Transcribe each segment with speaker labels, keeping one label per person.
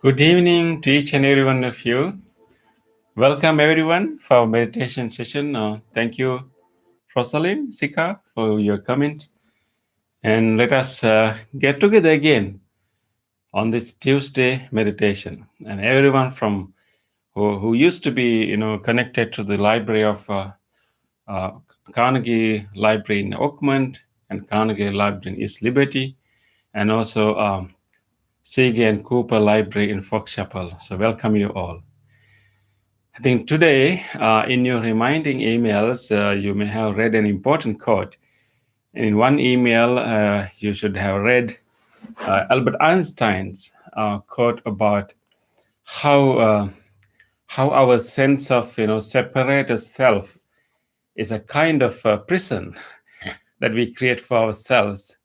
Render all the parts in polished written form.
Speaker 1: Good evening to each and every one of you. Welcome everyone for our meditation session. Thank you, Rosalind, Sika, for your comment. And let us get together again on this Tuesday meditation. And everyone from who used to be, connected to the library of Carnegie Library in Oakland and Carnegie Library in East Liberty, and also Seagate and Cooper Library in Fox Chapel. So welcome you all. I think today, in your reminding emails, you may have read an important quote. And in one email, you should have read Albert Einstein's quote about how our sense of separated self is a kind of prison that we create for ourselves,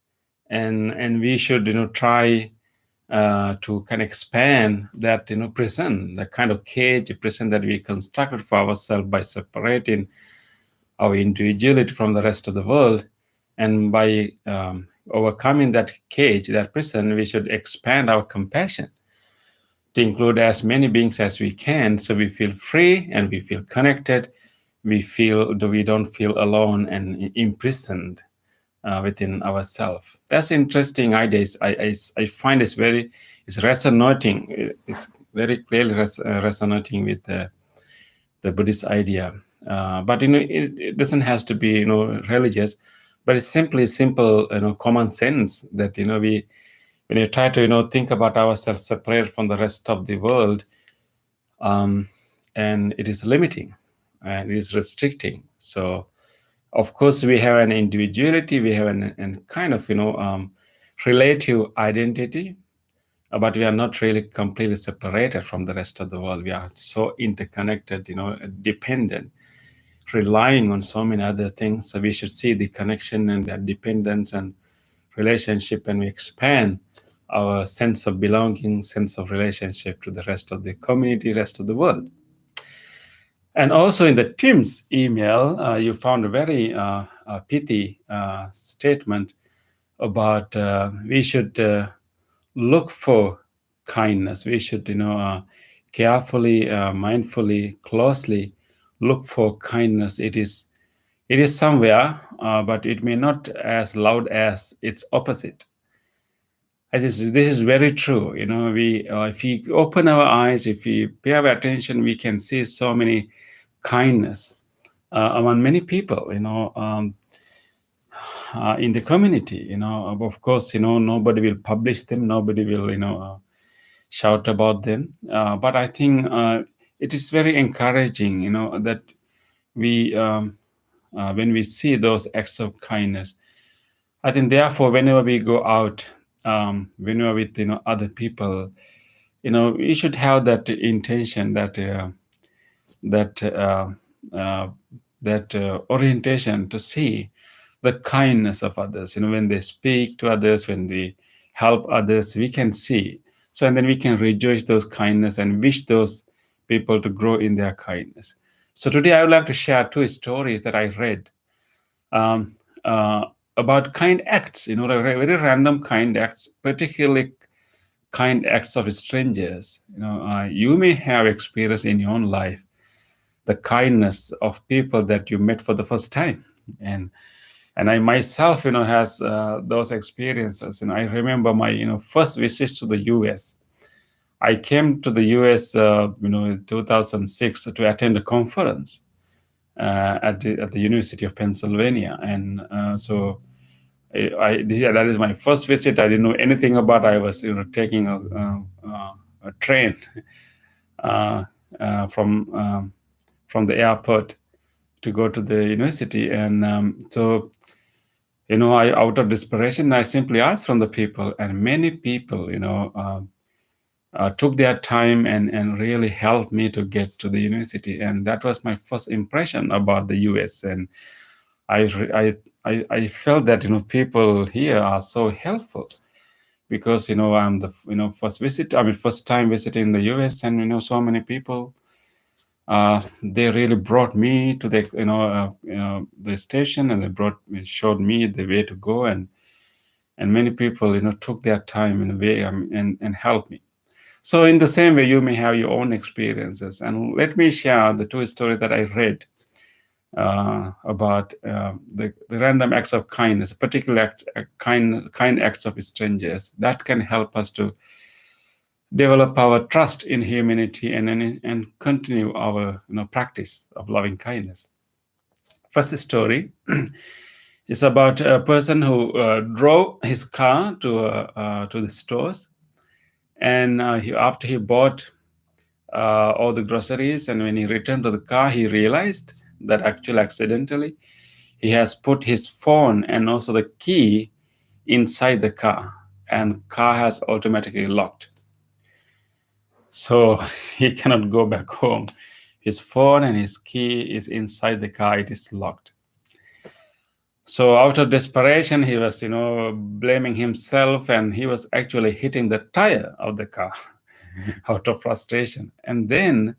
Speaker 1: and we should try to kind of expand that prison, the kind of cage prison that we constructed for ourselves by separating our individuality from the rest of the world. And by overcoming that cage, that prison, we should expand our compassion to include as many beings as we can, so we feel free and we feel connected. We don't feel alone and imprisoned within ourselves. That's interesting ideas. I find it's resonating. It's very clearly resonating with the Buddhist idea. But it doesn't have to be religious, but it's simply simple common sense that we, when you try to think about ourselves separate from the rest of the world, and it is limiting and it is restricting. So of course, we have an individuality, we have an kind of, relative identity, but we are not really completely separated from the rest of the world. We are so interconnected, dependent, relying on so many other things. So we should see the connection and the dependence and relationship, and we expand our sense of belonging, sense of relationship to the rest of the community, rest of the world. And also in the Tim's email, you found a very pithy statement about we should look for kindness. We should, carefully, mindfully, closely look for kindness. It is somewhere, but it may not as loud as its opposite. This is very true. We if we open our eyes, if we pay our attention, we can see so many kindness among many people, in the community. Of course, nobody will publish them, nobody will, shout about them. But I think it is very encouraging, that we when we see those acts of kindness, I think therefore whenever we go out, whenever with other people, we should have that intention, that uh, orientation to see the kindness of others. When they speak to others, when they help others, we can see. So, and then we can rejoice those kindness and wish those people to grow in their kindness. So today I would like to share two stories that I read, um, about kind acts. Like very random kind acts, particularly kind acts of strangers. You may have experienced in your own life the kindness of people that you met for the first time, and I myself has those experiences. I remember my first visit to the US. I came to the US in 2006 to attend a conference at the University of Pennsylvania, and so that is my first visit. I didn't know anything about. I was taking a train uh, from the airport to go to the university, and so I, out of desperation, I simply asked from the people, and many people took their time and really helped me to get to the university, and that was my first impression about the US. And I felt that people here are so helpful, because I'm the first time visiting the US, and so many people they really brought me to the the station, and showed me the way to go, and many people took their time in a way, and helped me. So in the same way, you may have your own experiences, and let me share the two stories that I read about the random acts of kindness, particular kind acts of strangers that can help us to develop our trust in humanity, and continue our practice of loving kindness. First story is about a person who drove his car to the stores, and after he bought all the groceries, and when he returned to the car, he realized that actually accidentally he has put his phone and also the key inside the car, and car has automatically locked. So he cannot go back home. His phone and his key is inside the car. It is locked. So out of desperation, he was, blaming himself, and he was actually hitting the tire of the car out of frustration. And then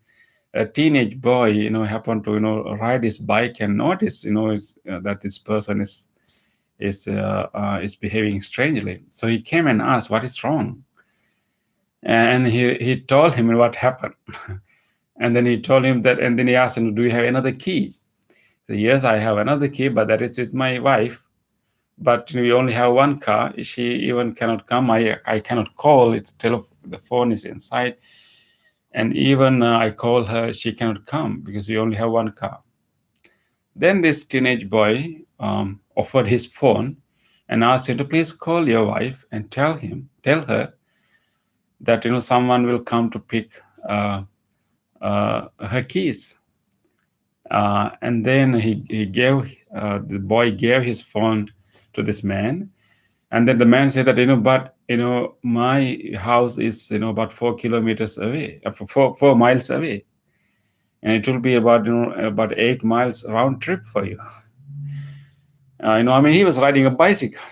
Speaker 1: a teenage boy, happened to, ride his bike and notice, that this person is behaving strangely. So he came and asked, "What is wrong?" And he told him what happened. And then he told him that, and then he asked him, "Do you have another key?" He said, "Yes, I have another key, but that is with my wife. But we only have one car. She even cannot come. I cannot call. The phone is inside. And even I call her, she cannot come because we only have one car." Then this teenage boy offered his phone and asked him to please call your wife and tell her that someone will come to pick her keys. And then the boy gave his phone to this man, and then the man said that but my house is about 4 kilometers away, 4 miles away, and it will be about 8 miles round trip for you. He was riding a bicycle,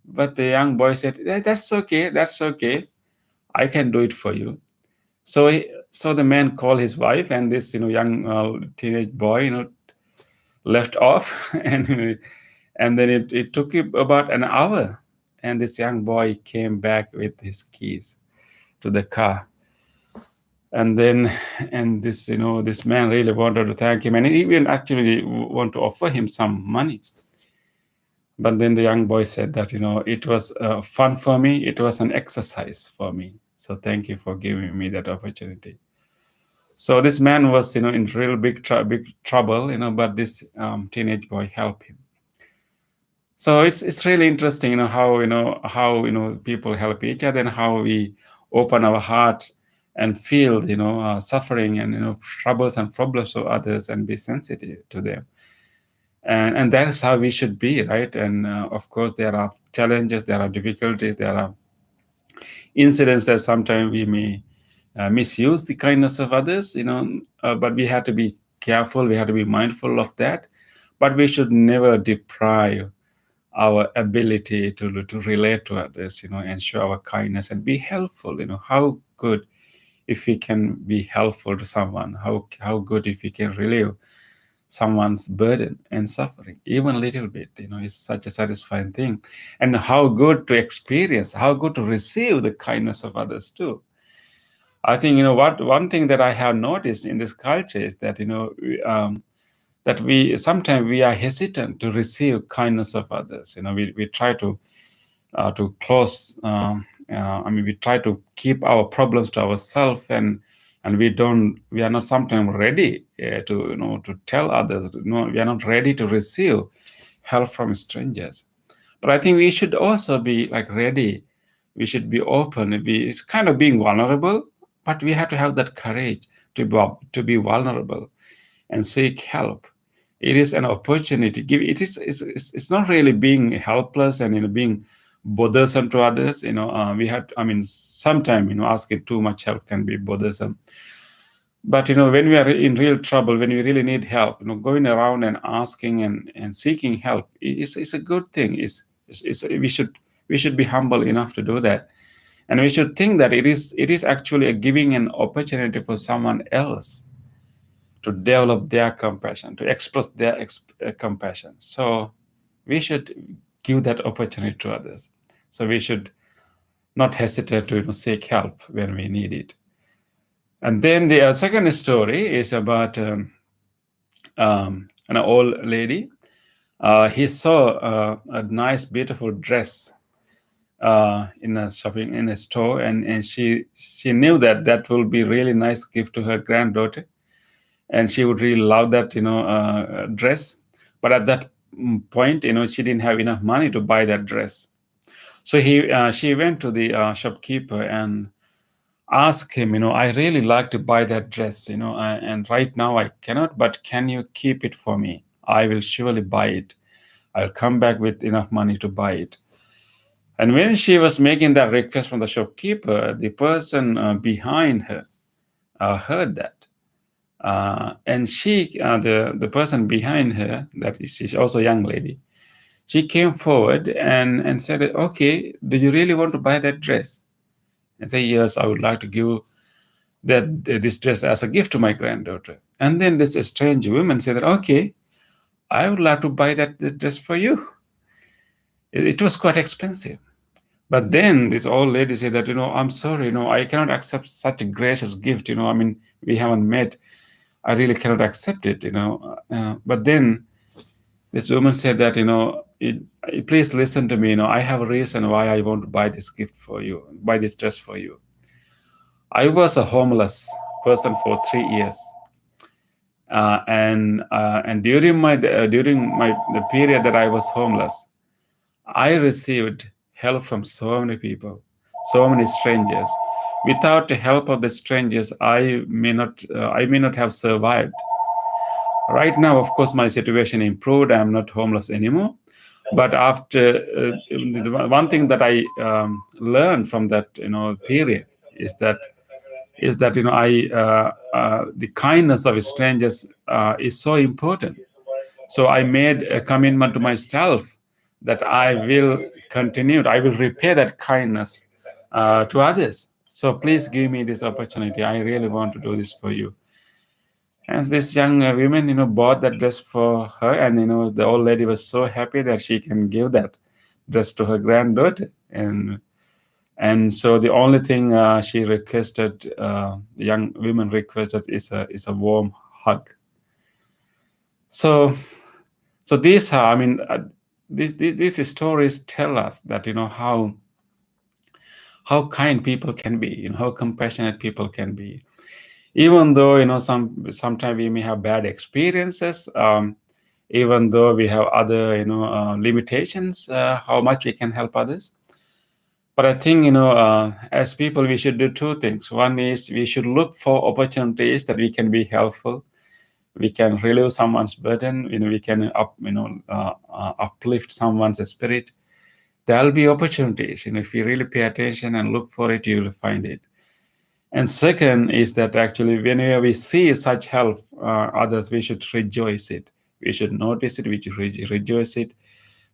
Speaker 1: but the young boy said, That's okay, I can do it for you." So the man called his wife, and this young teenage boy left off, and then it took him about an hour, and this young boy came back with his keys to the car. And then this man really wanted to thank him, and he even actually want to offer him some money. But then the young boy said that it was fun for me, it was an exercise for me, so thank you for giving me that opportunity. So this man was in real big trouble, but this teenage boy helped him. So it's really interesting, how people help each other, and how we open our heart and feel, suffering and, troubles and problems of others, and be sensitive to them. And that is how we should be, right? And of course, there are challenges, there are difficulties, there are incidents that sometimes we may misuse the kindness of others, but we have to be careful, we have to be mindful of that. But we should never deprive our ability to relate to others, and show our kindness and be helpful. How good if we can be helpful to someone, how good if we can relieve someone's burden and suffering, even a little bit, is such a satisfying thing. And how good to experience, how good to receive the kindness of others too. I think, what one thing that I have noticed in this culture is that, that we sometimes we are hesitant to receive kindness of others. We try to close. We try to keep our problems to ourselves, and we are not sometimes ready to tell others. We are not ready to receive help from strangers. But I think we should also be like ready. We should be open. It's kind of being vulnerable, but we have to have that courage to be vulnerable and seek help. It is an opportunity. It's not really being helpless and being bothersome to others. Sometimes asking too much help can be bothersome. But when we are in real trouble, when we really need help, going around and asking and seeking help is a good thing. We should be humble enough to do that, and we should think that it is actually a giving an opportunity for someone else to develop their compassion, to express their compassion. So we should give that opportunity to others. So we should not hesitate to seek help when we need it. And then the second story is about an old lady. He saw a nice, beautiful dress in a store, and she knew that will be really nice gift to her granddaughter, and she would really love that dress. But at that point, she didn't have enough money to buy that dress. So she went to the shopkeeper and asked him, I really like to buy that dress, and right now I cannot, but can you keep it for me? I will surely buy it. I'll come back with enough money to buy it. And when she was making that request from the shopkeeper, the person behind her heard that. And the person behind her, that is, she's also a young lady, she came forward and said, okay, do you really want to buy that dress? And say, yes, I would like to give this dress as a gift to my granddaughter. And then this strange woman said that, okay, I would like to buy that dress for you. It was quite expensive. But then this old lady said that, I'm sorry, I cannot accept such a gracious gift. We haven't met. I really cannot accept it. But then this woman said that, please listen to me. I have a reason why I want to buy this gift for you, buy this dress for you. I was a homeless person for 3 years. And during the period that I was homeless, I received help from so many people, so many strangers. Without the help of the strangers, I may not have survived. Right now, of course, my situation improved. I'm not homeless anymore. But after the one thing that I learned from that period is that the kindness of strangers is so important. So I made a commitment to myself that I will repay that kindness to others. So please give me this opportunity. I really want to do this for you. And this young woman, bought that dress for her, and the old lady was so happy that she can give that dress to her granddaughter. And so the only thing she requested, the young woman requested, is a warm hug. So these are, these stories tell us that how kind people can be, how compassionate people can be. Even though sometimes we may have bad experiences, even though we have other limitations, how much we can help others. But I think, as people, we should do two things. One is we should look for opportunities that we can be helpful. We can relieve someone's burden. We can uplift someone's spirit. There'll be opportunities. If you really pay attention and look for it, you will find it. And second is that actually, whenever we see such help others, we should rejoice it. We should notice it. We should rejoice it.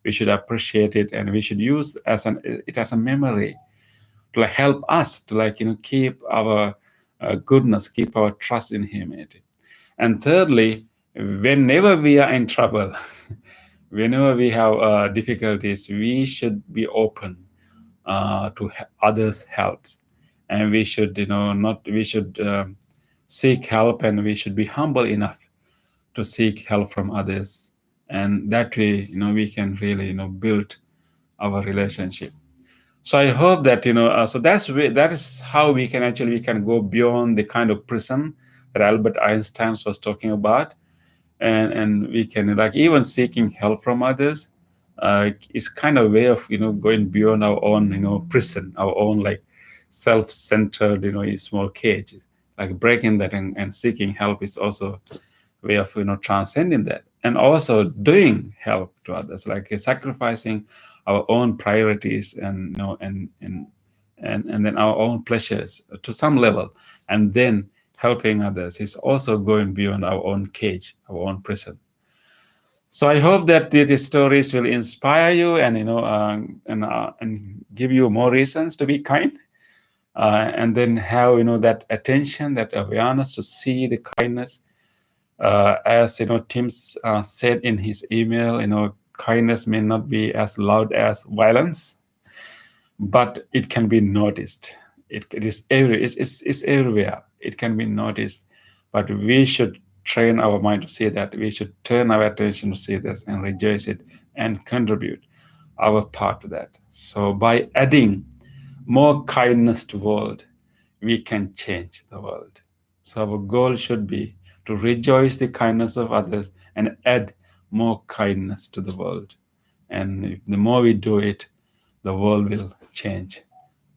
Speaker 1: We should appreciate it, and we should use it as a memory to help us to keep our goodness, keep our trust in humanity. And thirdly, whenever we are in trouble, whenever we have difficulties, we should be open to others' helps, and we should, not we should seek help, and we should be humble enough to seek help from others, and that way, we can really, build our relationship. So I hope that so that is how we can go beyond the kind of prison that Albert Einstein was talking about, and we can even seeking help from others is kind of way of going beyond our own prison, our own self-centered small cage. Like breaking that and seeking help is also way of transcending that, and also doing help to others, like sacrificing our own priorities and and then our own pleasures to some level, and then helping others is also going beyond our own cage, our own prison. So I hope that these stories will inspire you, and and give you more reasons to be kind, and then have that attention, that awareness to see the kindness. As Tim said in his email, kindness may not be as loud as violence, but it can be noticed. It is it's everywhere. It can be noticed, but we should train our mind to see that. We should turn our attention to see this and rejoice it and contribute our part to that. So by adding more kindness to the world, we can change the world. So our goal should be to rejoice the kindness of others and add more kindness to the world. And the more we do it, the world will change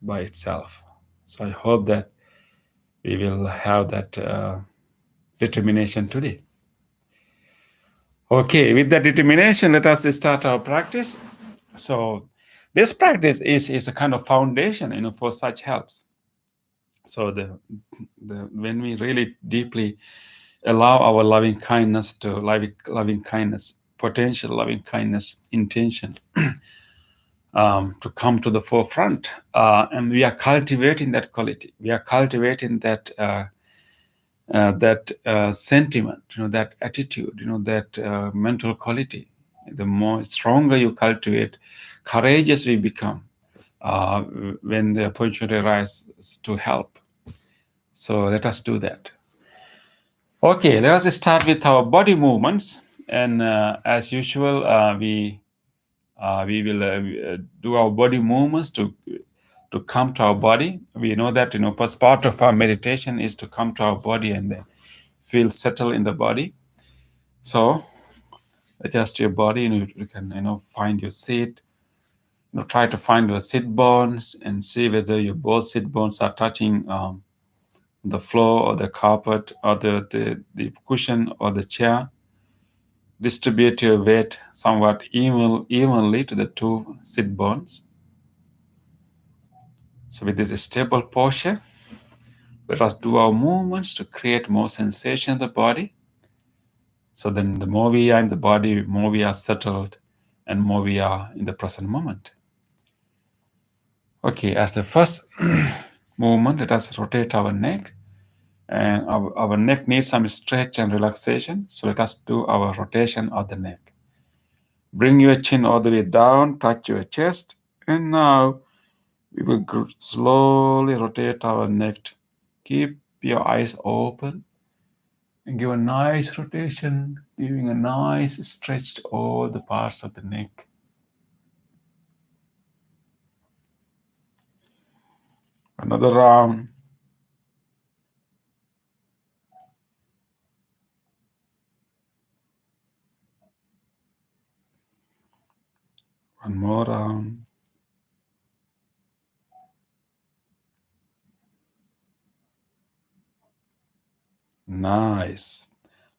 Speaker 1: by itself. So I hope that we will have that determination today. Okay, with that determination, let us start our practice. So this practice is a kind of foundation, for such helps. So when we really deeply allow our loving kindness potential loving kindness intention to come to the forefront, and we are cultivating that quality. We are cultivating that sentiment, that attitude, that mental quality. The more stronger you cultivate, courageous we become when the opportunity arises to help. So let us do that. Okay, let us start with our body movements, and as usual, we will do our body movements to come to our body. We know that first part of our meditation is to come to our body and then feel settled in the body. So adjust your body, you can find your seat. Try to find your sit bones and see whether your both sit bones are touching the floor or the carpet or the cushion or the chair. Distribute your weight somewhat evenly to the two sit bones. So with this stable posture, let us do our movements to create more sensation in the body. So then the more we are in the body, more we are settled and more we are in the present moment. Okay, as the first movement, let us rotate our neck. And our neck needs some stretch and relaxation. So let us do our rotation of the neck. Bring your chin all the way down, touch your chest. And now we will slowly rotate our neck. Keep your eyes open and give a nice rotation, giving a nice stretch to all the parts of the neck. Another round. One more round. Nice.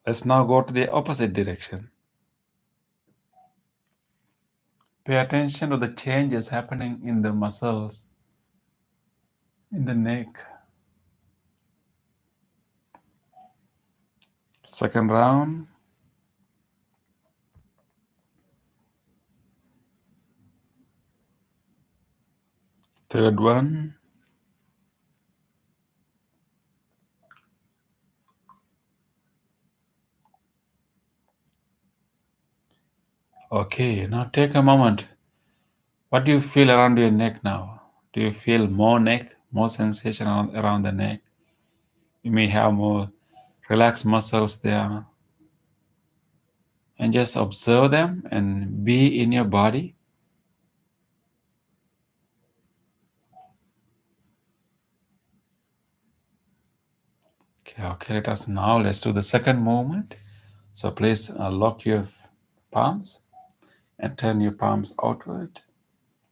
Speaker 1: Let's now go to the opposite direction. Pay attention to the changes happening in the muscles in the neck. Second round. Third one. Okay, now take a moment. What do you feel around your neck now? Do you feel more neck, more sensation around the neck? You may have more relaxed muscles there. And just observe them and be in your body. Okay, let's do the second movement. So please lock your palms and turn your palms outward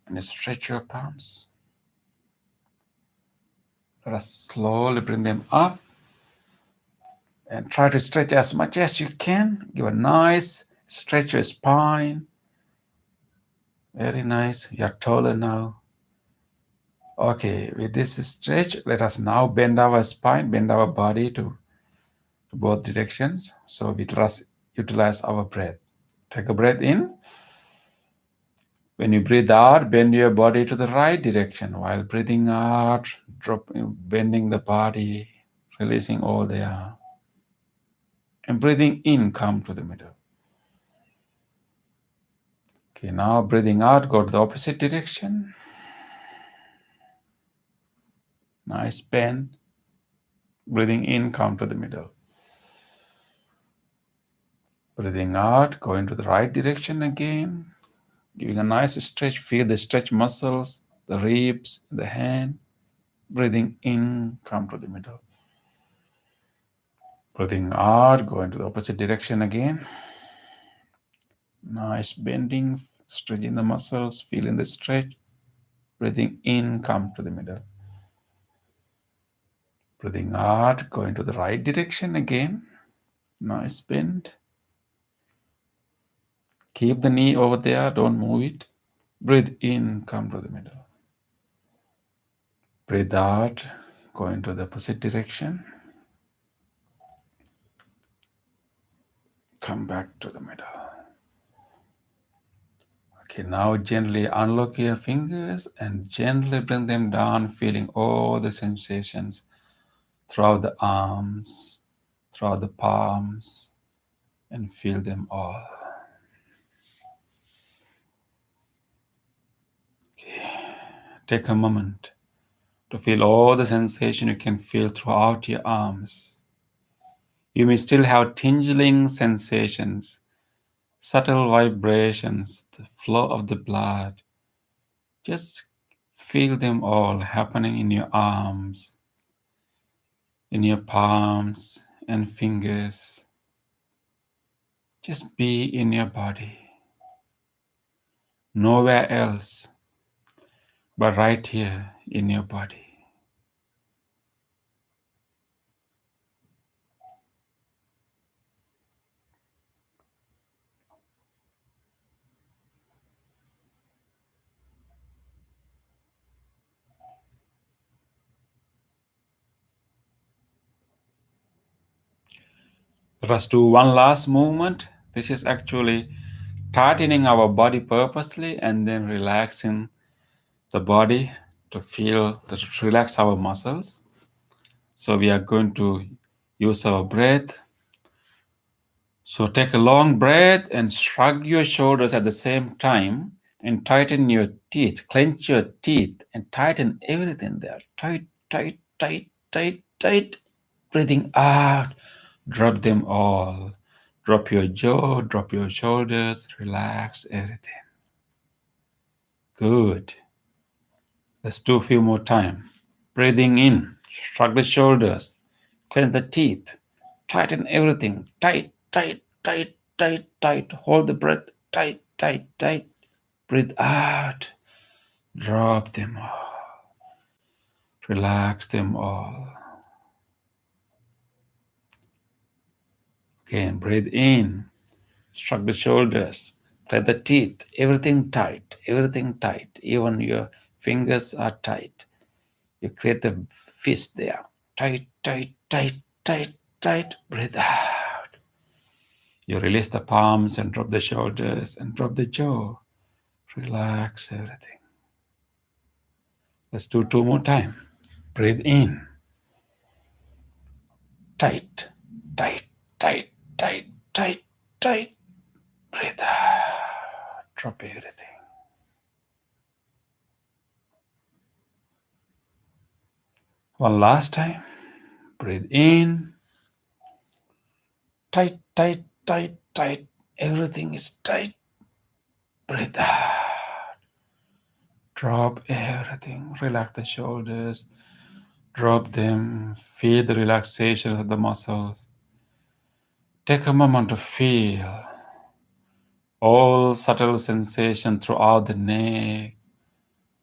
Speaker 1: and stretch your palms. Let us slowly bring them up and try to stretch as much as you can. Give a nice stretch your spine. Very nice. You are taller now. Okay, with this stretch, let us now bend our spine, bend our body to both directions. So we utilize our breath. Take a breath in. When you breathe out, bend your body to the right direction. While breathing out, bending the body, releasing all the air. And breathing in, come to the middle. Okay, now breathing out, go to the opposite direction. Nice bend. Breathing in, come to the middle. Breathing out, go into the right direction again. Giving a nice stretch, feel the stretch muscles, the ribs, the hand. Breathing in, come to the middle. Breathing out, go into the opposite direction again. Nice bending, stretching the muscles, feeling the stretch. Breathing in, come to the middle. Breathing out, go into the right direction again. Nice bend. Keep the knee over there, don't move it. Breathe in, come to the middle. Breathe out, go into the opposite direction. Come back to the middle. Okay, now gently unlock your fingers and gently bring them down, feeling all the sensations throughout the arms, throughout the palms, and feel them all. Okay. Take a moment to feel all the sensation you can feel throughout your arms. You may still have tingling sensations, subtle vibrations, the flow of the blood. Just feel them all happening in your arms, in your palms and fingers. Just be in your body. Nowhere else but right here in your body. Let us do one last movement. This is actually tightening our body purposely and then relaxing the body to relax our muscles. So we are going to use our breath. So take a long breath and shrug your shoulders at the same time and tighten your teeth, clench your teeth and tighten everything there. Tight, tight, tight, tight, tight. Breathing out, drop them all. Drop your jaw, drop your shoulders, relax everything. Good. Let's do a few more times. Breathing in, shrug the shoulders, clench the teeth, tighten everything. Tight, tight, tight, tight, tight. Hold the breath. Tight, tight, tight. Breathe out. Drop them all. Relax them all.
Speaker 2: Again, breathe in, shrug the shoulders, play the teeth, everything tight. Even your fingers are tight. You create the fist there. Tight, tight, tight, tight, tight. Breathe out. You release the palms and drop the shoulders and drop the jaw. Relax everything. Let's do two more times. Breathe in. Tight, tight, tight, tight, tight, tight. Breathe out. Drop everything. One last time. Breathe in. Tight, tight, tight, tight. Everything is tight. Breathe out. Drop everything. Relax the shoulders. Drop them. Feel the relaxation of the muscles. Take a moment to feel all subtle sensation throughout the neck,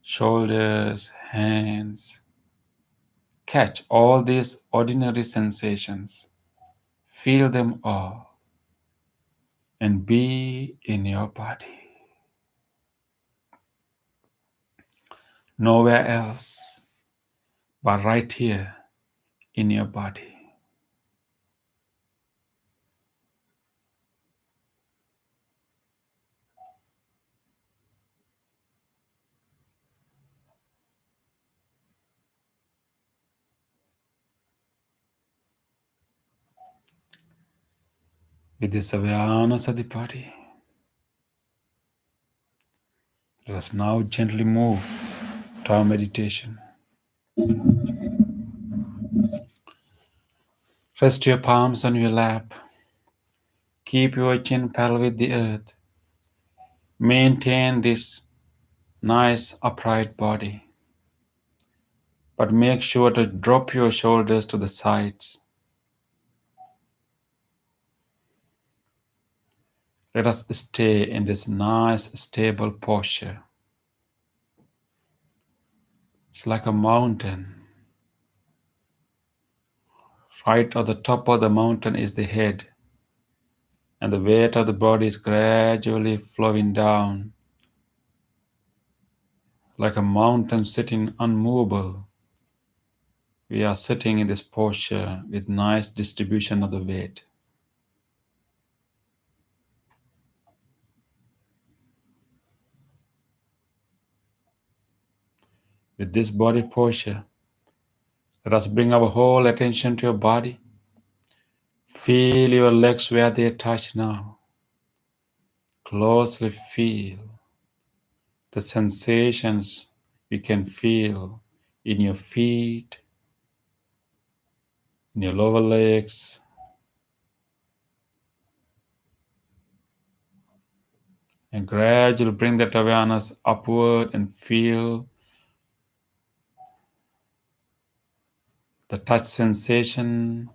Speaker 2: shoulders, hands. Catch all these ordinary sensations. Feel them all and be in your body. Nowhere else but right here in your body. With this awareness of the body, let us now gently move to our meditation. Rest your palms on your lap. Keep your chin parallel with the earth. Maintain this nice upright body. But make sure to drop your shoulders to the sides. Let us stay in this nice stable posture. It's like a mountain. Right at the top of the mountain is the head, and the weight of the body is gradually flowing down like a mountain sitting unmovable. We are sitting in this posture with nice distribution of the weight. With this body posture, let us bring our whole attention to your body. Feel your legs where they touch now. Closely feel the sensations you can feel in your feet, in your lower legs, and gradually bring that awareness upward and feel the touch sensation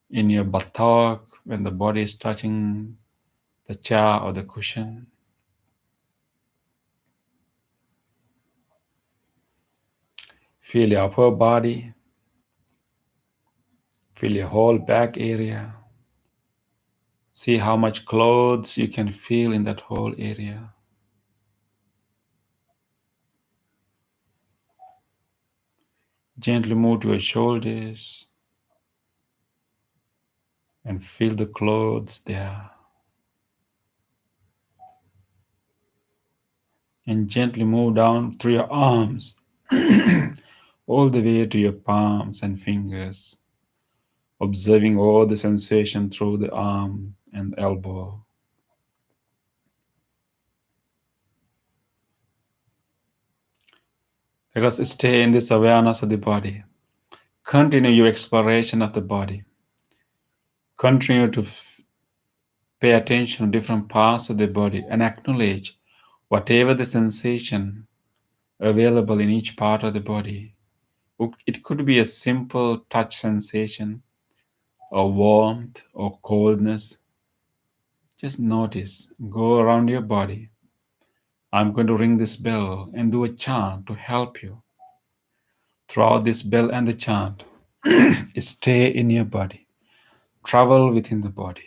Speaker 2: in your buttock when the body is touching the chair or the cushion. Feel your upper body. Feel your whole back area. See how much clothes you can feel in that whole area. Gently move to your shoulders and feel the clothes there. And gently move down through your arms all the way to your palms and fingers, observing all the sensation through the arm and elbow. Let us stay in this awareness of the body. Continue your exploration of the body. Continue to pay attention to different parts of the body and acknowledge whatever the sensation available in each part of the body. It could be a simple touch sensation, or warmth, or coldness. Just notice, go around your body. I'm going to ring this bell and do a chant to help you. Throughout this bell and the chant, stay in your body. travel within the body.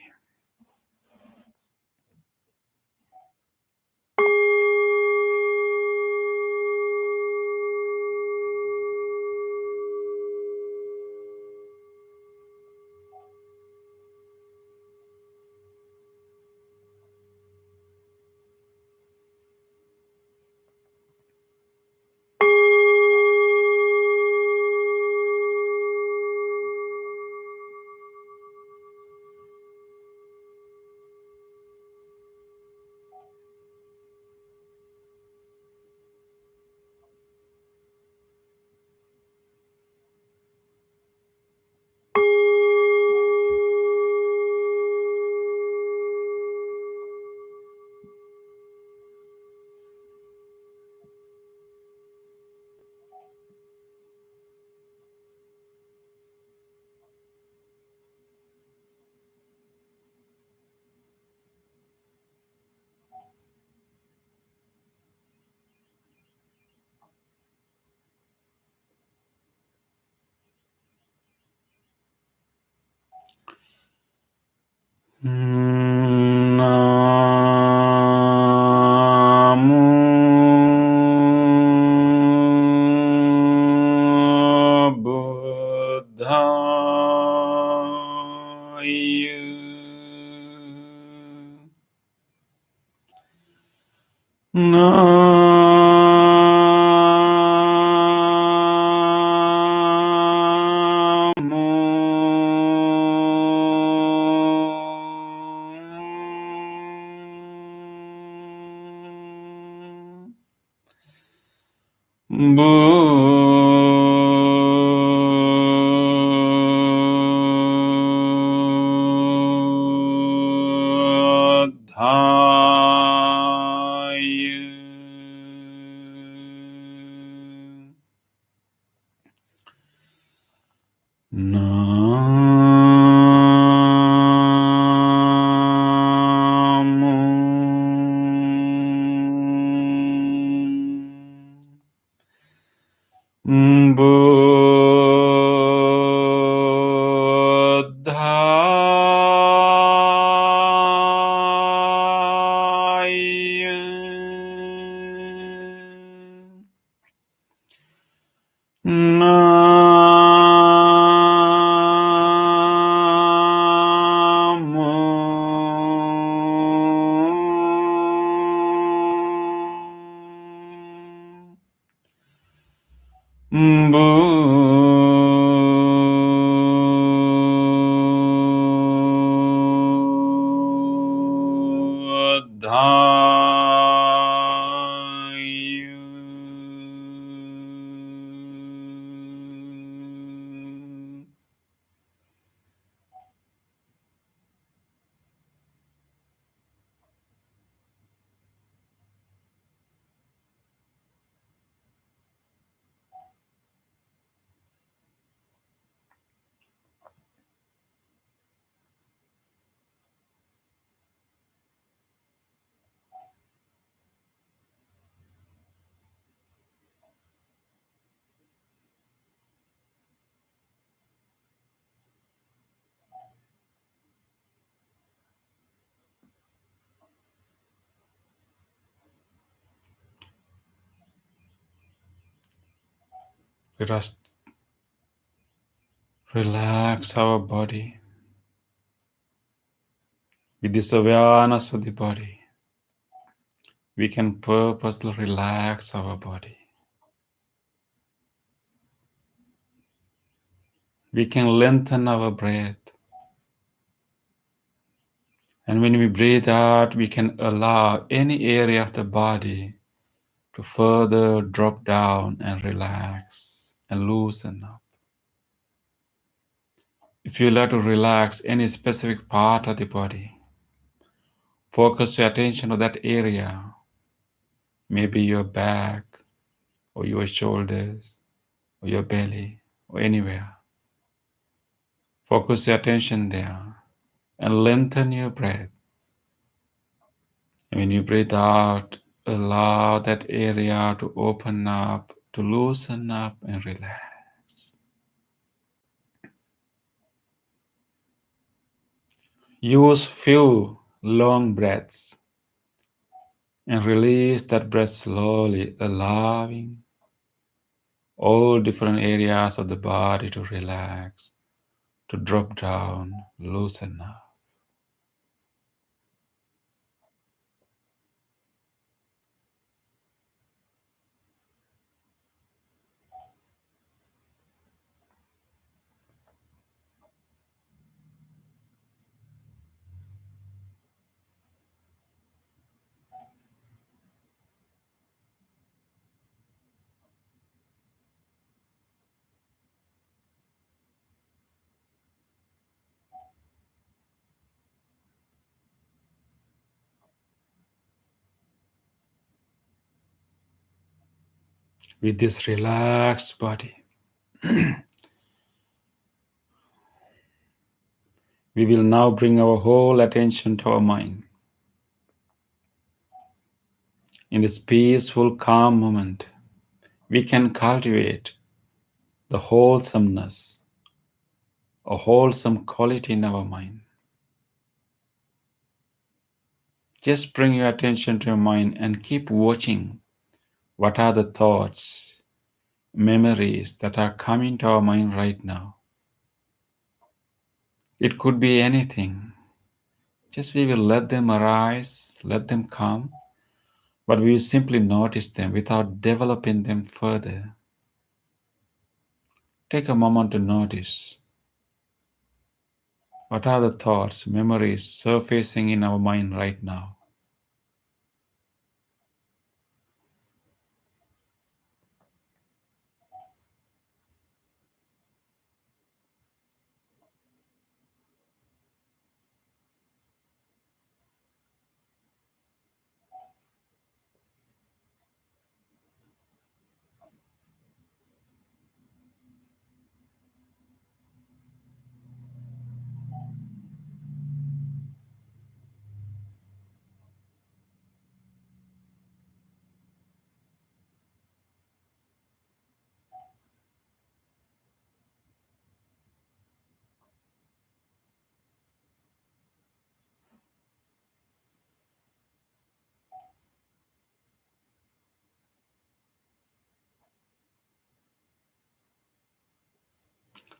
Speaker 2: Namo Buddhaya. Buddhaya. Namo Buddhaya. Namo Buddhaya. Let us relax our body with this awareness of the body. We can purposely relax our body. We can lengthen our breath. And when we breathe out, we can allow any area of the body to further drop down and relax and loosen up. If you like to relax any specific part of the body, focus your attention on that area, maybe your back or your shoulders or your belly or anywhere. Focus your attention there and lengthen your breath. And when you breathe out, allow that area to open up, to loosen up and relax. Use few long breaths and release that breath slowly, allowing all different areas of the body to relax, to drop down, loosen up. With this relaxed body, we will now bring our whole attention to our mind. In this peaceful, calm moment, we can cultivate the wholesomeness, a wholesome quality in our mind. Just bring your attention to your mind and keep watching what are the thoughts, memories that are coming to our mind right now. It could be anything. Just we will let them arise, let them come, but we will simply notice them without developing them further. Take a moment to notice what are the thoughts, memories surfacing in our mind right now.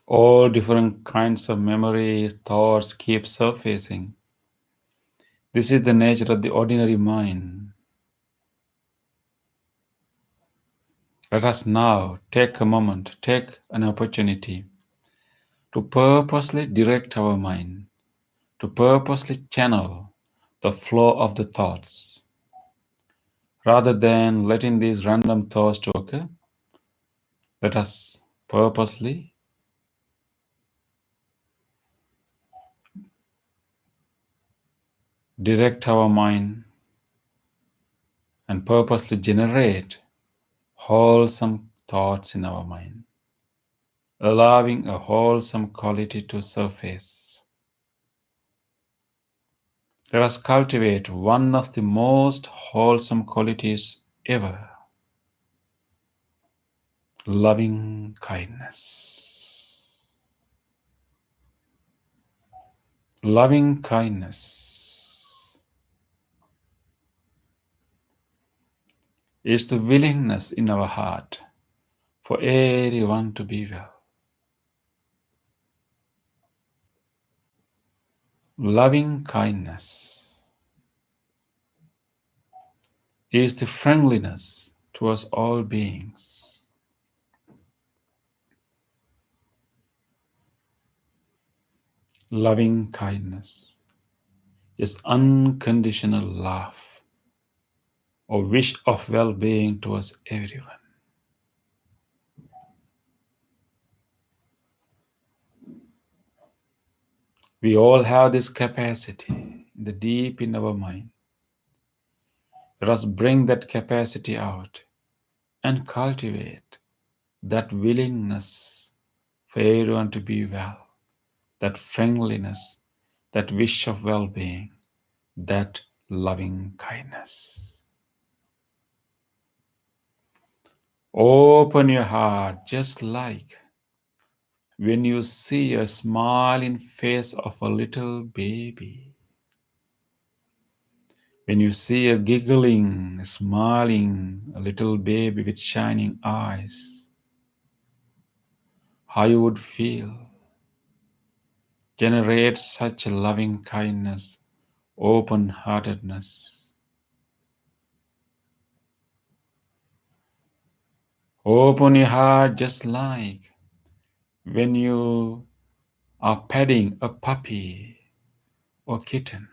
Speaker 2: All different kinds of memories, thoughts keep surfacing. This is the nature of the ordinary mind. Let us now take a moment, take an opportunity to purposely direct our mind, to purposely channel the flow of the thoughts. Rather than letting these random thoughts to occur, let us purposely direct our mind and purposely generate wholesome thoughts in our mind, allowing a wholesome quality to surface. Let us cultivate one of the most wholesome qualities ever: loving kindness. Loving kindness is the willingness in our heart for everyone to be well. Loving kindness is the friendliness towards all beings. Loving kindness is unconditional love or wish of well-being towards everyone. We all have this capacity in the deep in our mind. Let us bring that capacity out and cultivate that willingness for everyone to be well, that friendliness, that wish of well-being, that loving kindness. Open your heart just like When you see a smiling face of a little baby, when you see a giggling, smiling a little baby with shining eyes, how you would feel. Generate such a loving kindness, open heartedness. Open your heart just like when you are petting a puppy or kitten.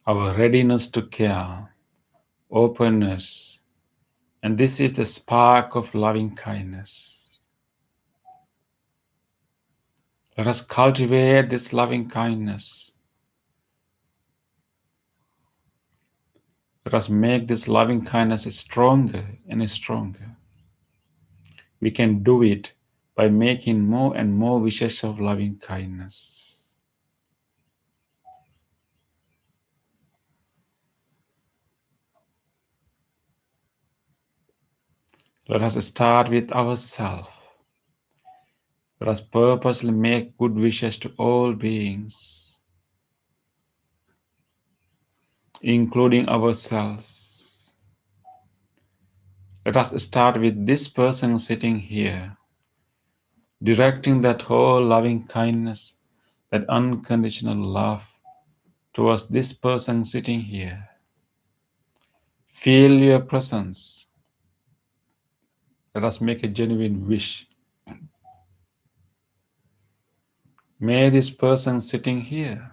Speaker 2: Our readiness to care, openness, and this is the spark of loving kindness. Let us cultivate this loving kindness. Let us make this loving kindness stronger and stronger. We can do it by making more and more wishes of loving kindness. Let us start with ourselves. Let us purposely make good wishes to all beings, including ourselves. Let us start with this person sitting here, directing that whole loving kindness, that unconditional love towards this person sitting here. Feel your presence. Let us make a genuine wish. May this person sitting here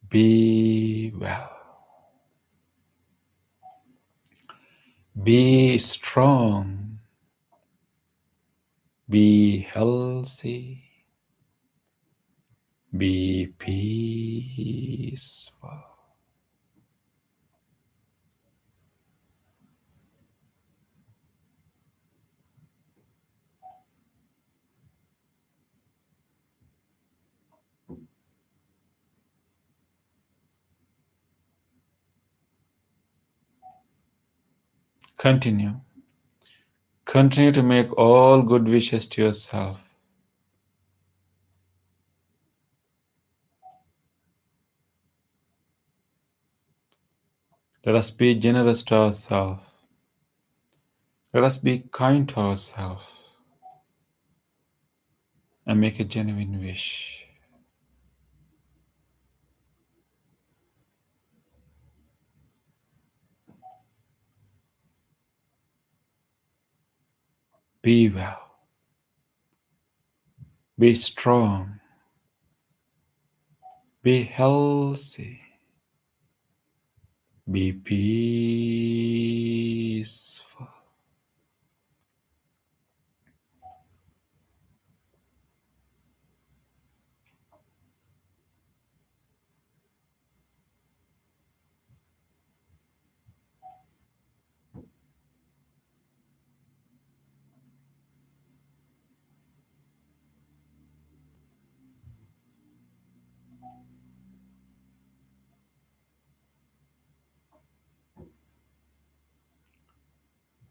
Speaker 2: be well, be strong, be healthy, be peaceful. Continue. Continue to make all good wishes to yourself. Let us be generous to ourselves. Let us be kind to ourselves and make a genuine wish. Be well. Be strong. Be healthy. Be peaceful.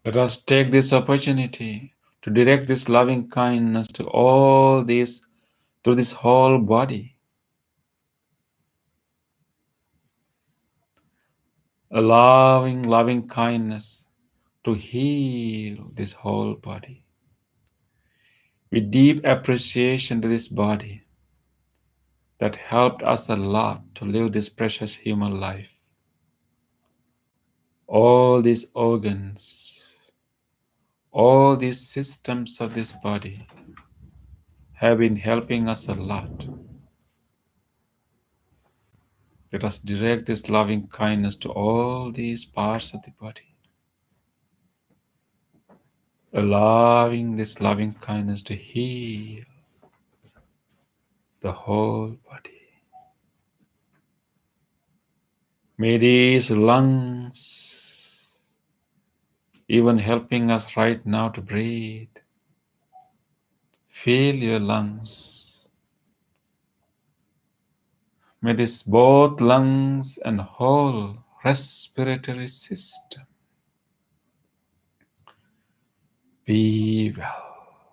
Speaker 2: Let us take this opportunity to direct this loving kindness to all these, to this whole body, allowing loving kindness to heal this whole body. With deep appreciation to this body that helped us a lot to live this precious human life. All these organs, all these systems of this body have been helping us a lot. Let us direct this loving kindness to all these parts of the body, allowing this loving kindness to heal the whole body. May these lungs, even helping us right now to breathe, Feel your lungs. May this both lungs and whole respiratory system be well,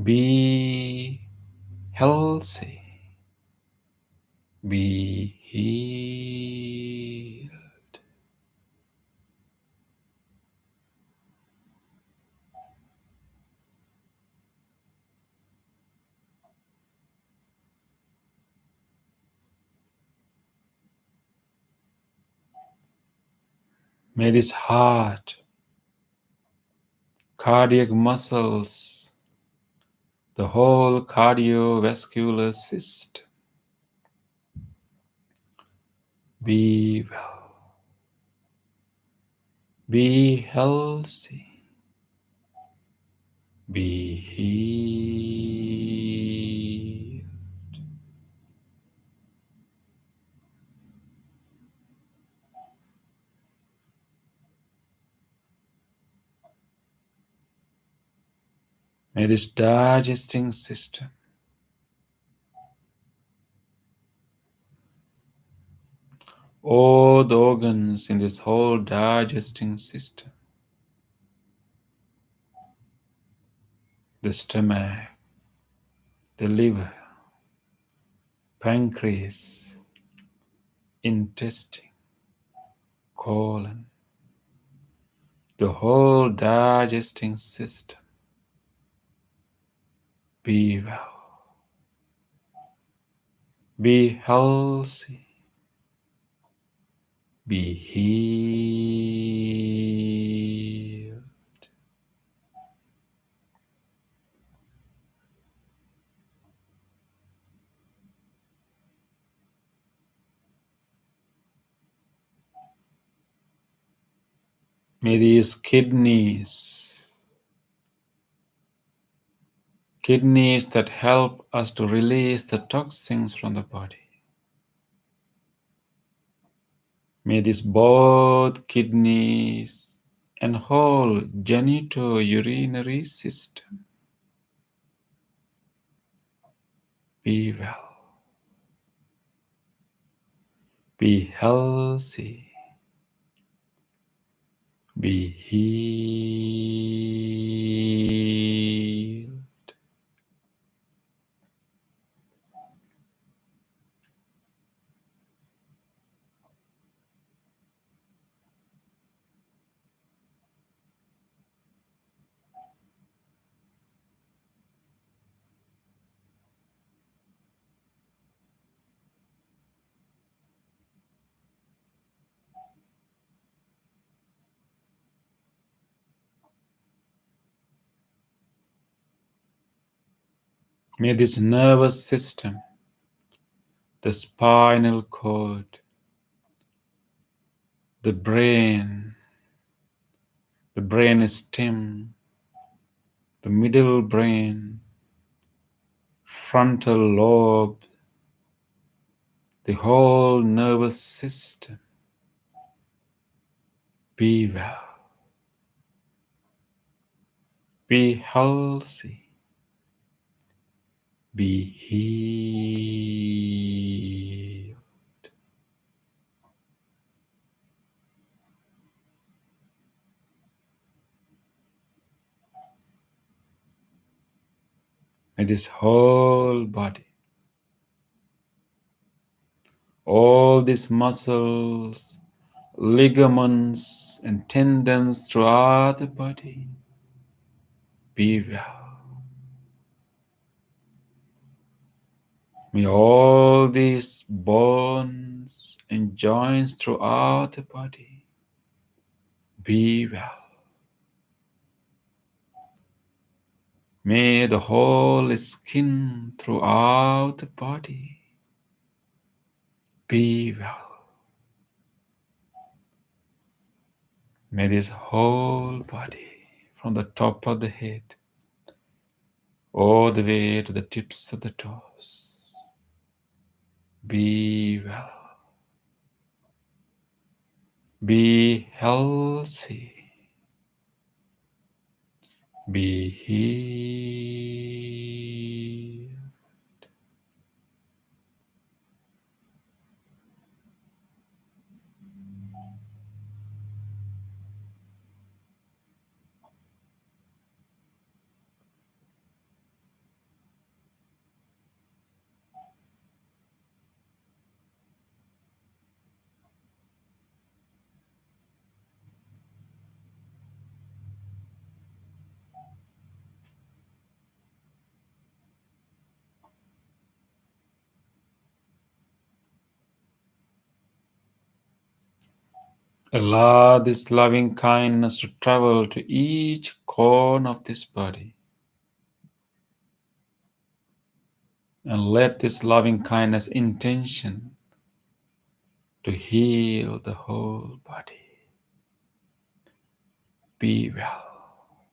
Speaker 2: be healthy, be healed. May this heart, cardiac muscles, the whole cardiovascular system be well, be healthy, be healed. May this digesting system, all the organs in this whole digesting system, the stomach, the liver, pancreas, intestine, colon, the whole digesting system be well, be healthy, be healed. May these kidneys that help us to release the toxins from the body, may these both kidneys and whole genitourinary system be well, be healthy, be healed. May this nervous system, the spinal cord, the brain, the brain stem, the middle brain, frontal lobe, the whole nervous system be well, be healthy, be healed. May this whole body, all these muscles, ligaments, and tendons throughout the body be well. May all these bones and joints throughout the body be well. May the whole skin throughout the body be well. May this whole body, from the top of the head all the way to the tips of the toes, be well. Be healthy. Be healed. Allow this loving kindness to travel to each corner of this body. And let this loving kindness intention to heal the whole body. Be well.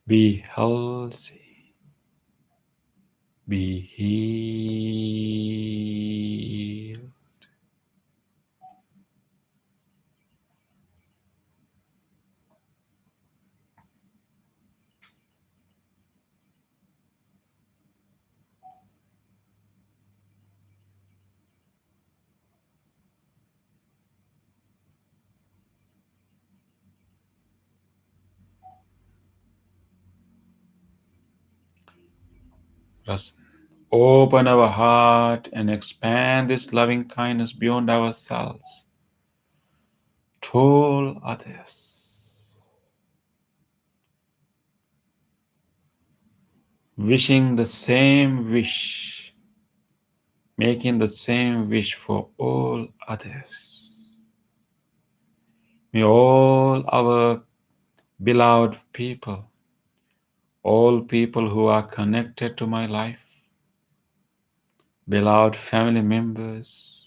Speaker 2: Be healthy. Be healed. Just open our heart and expand this loving kindness beyond ourselves to all others. Wishing the same wish, making the same wish for all others. May all our beloved people, all people who are connected to my life, beloved family members,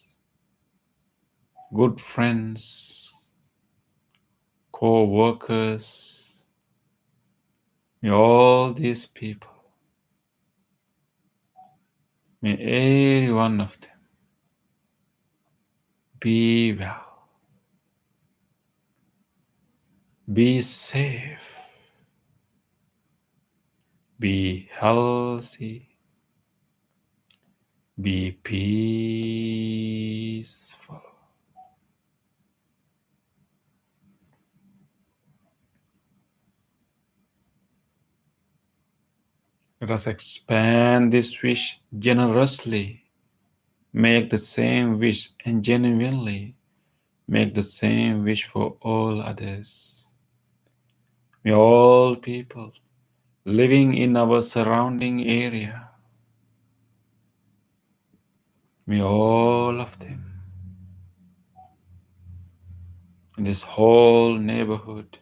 Speaker 2: good friends, co-workers, may all these people, may every one of them be well, be safe, be healthy, be peaceful. Let us expand this wish generously, make the same wish and genuinely make the same wish for all others. May all people living in our surrounding area, may all of them in this whole neighborhood,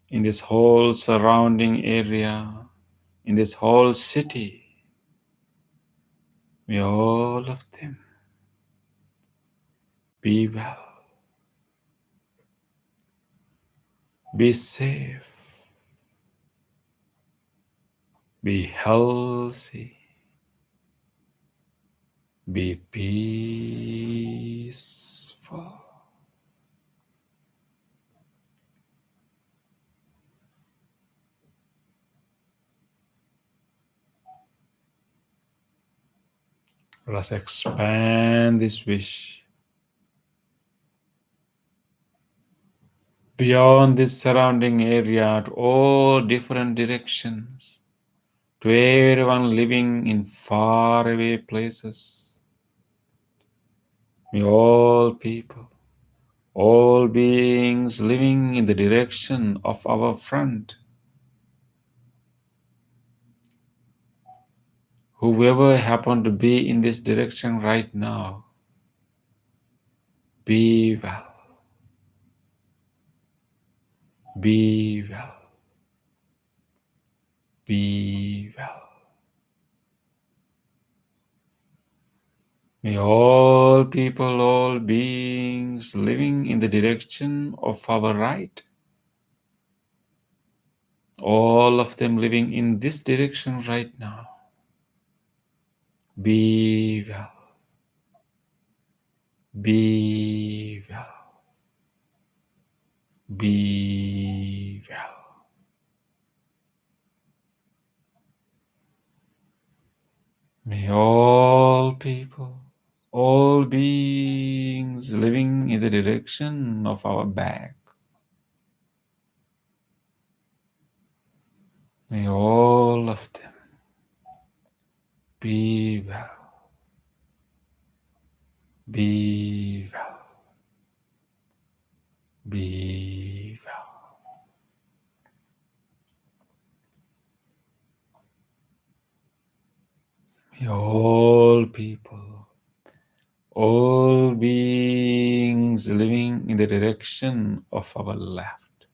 Speaker 2: in this whole surrounding area, in this whole city, may all of them be well, be safe, be healthy, be peaceful. Let us expand this wish beyond this surrounding area to all different directions, to everyone living in faraway places. May all people, all beings living in the direction of our front, whoever happen to be in this direction right now, be well, be well, be well. May all people, all beings living in the direction of our right, all of them living in this direction right now, be well, be well, be May all people, all beings living in the direction of our back, may all of them be well, be well, be well. May all people, all beings living in the direction of our left,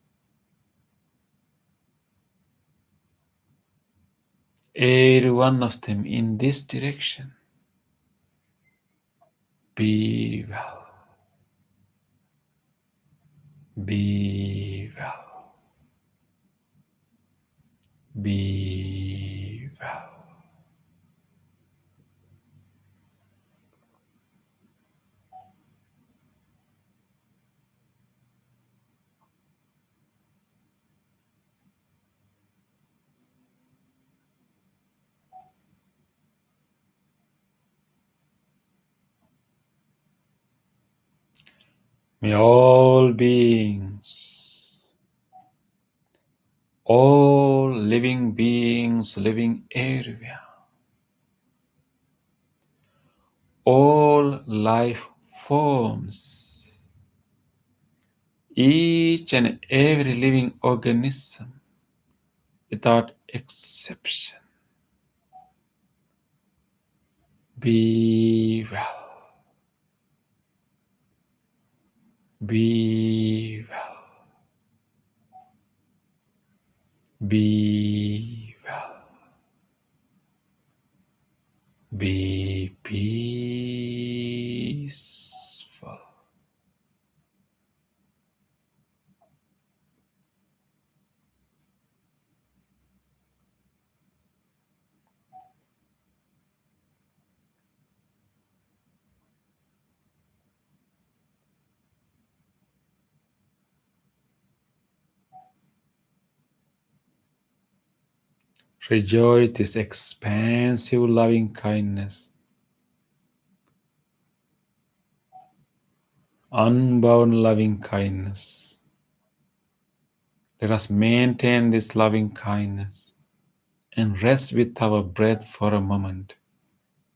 Speaker 2: every one of them in this direction, be well, be well, be well. May all beings, all living beings living everywhere, all life forms, each and every living organism without exception, be well, be well, be well, be peaceful. Rejoice this expansive loving kindness, unbound loving kindness. Let us maintain this loving kindness and rest with our breath for a moment,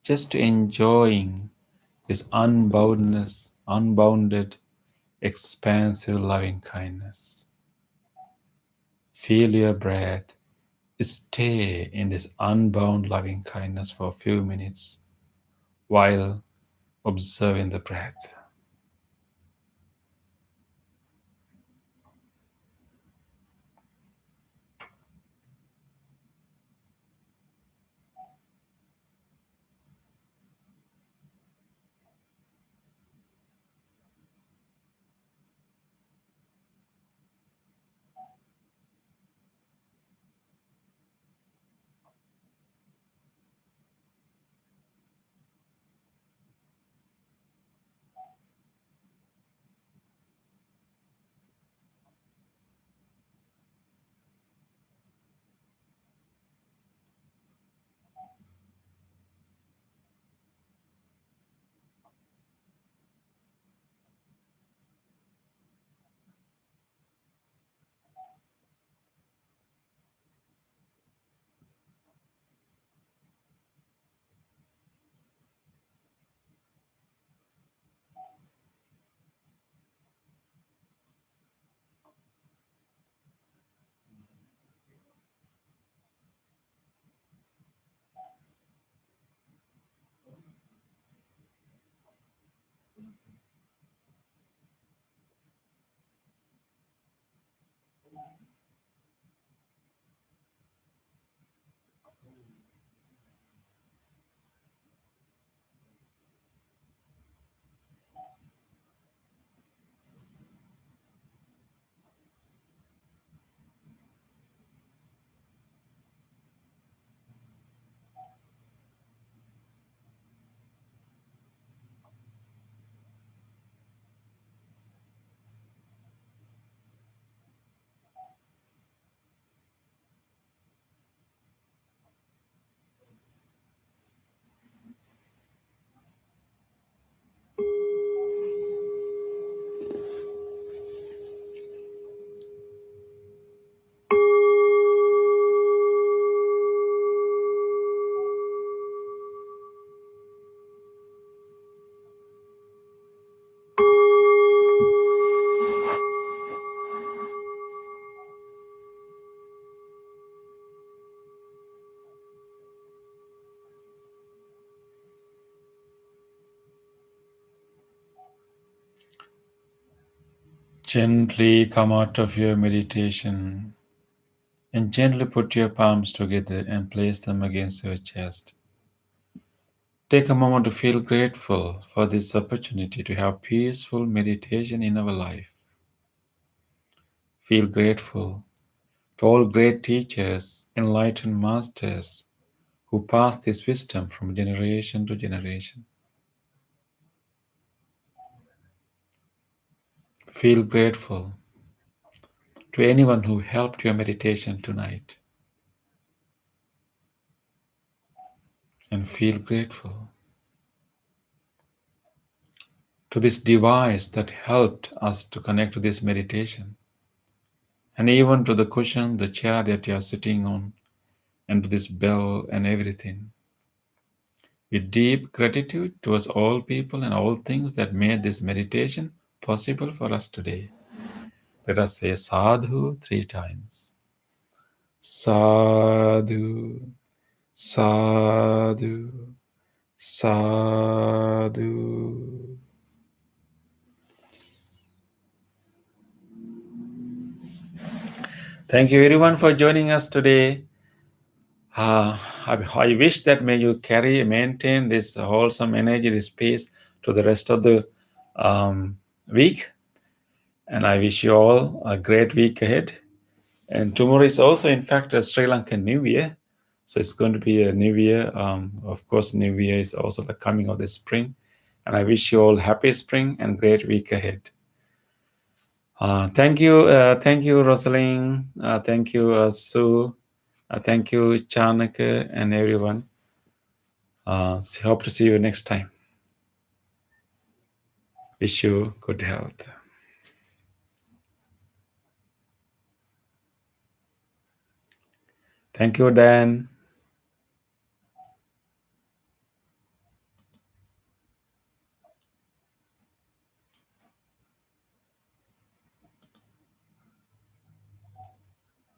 Speaker 2: just enjoying this unbounded, expansive loving kindness. Feel your breath. Stay in this unbound loving kindness for a few minutes while observing the breath. Gently come out of your meditation and gently put your palms together and place them against your chest. Take a moment to feel grateful for this opportunity to have peaceful meditation in our life. Feel grateful to all great teachers, enlightened masters who passed this wisdom from generation to generation. Feel grateful to anyone who helped your meditation tonight. And feel grateful to this device that helped us to connect to this meditation. And even to the cushion, the chair that you are sitting on, and to this bell and everything. With deep gratitude towards all people and all things that made this meditation possible for us today. Let us say sadhu 3 times. Sadhu, sadhu, sadhu. Thank you everyone for joining us today. I wish that may you maintain this wholesome energy, this peace to the rest of the week. And I wish you all a great week ahead. And tomorrow is also, in fact, a Sri Lankan New Year. So it's going to be a New Year. Of course, New Year is also the coming of the spring. And I wish you all happy spring and great week ahead. Thank you, Rosalind. Thank you, Sue. Thank you, Chanaka, and everyone. Hope to see you next time. Wish you good health. Thank you, Dan.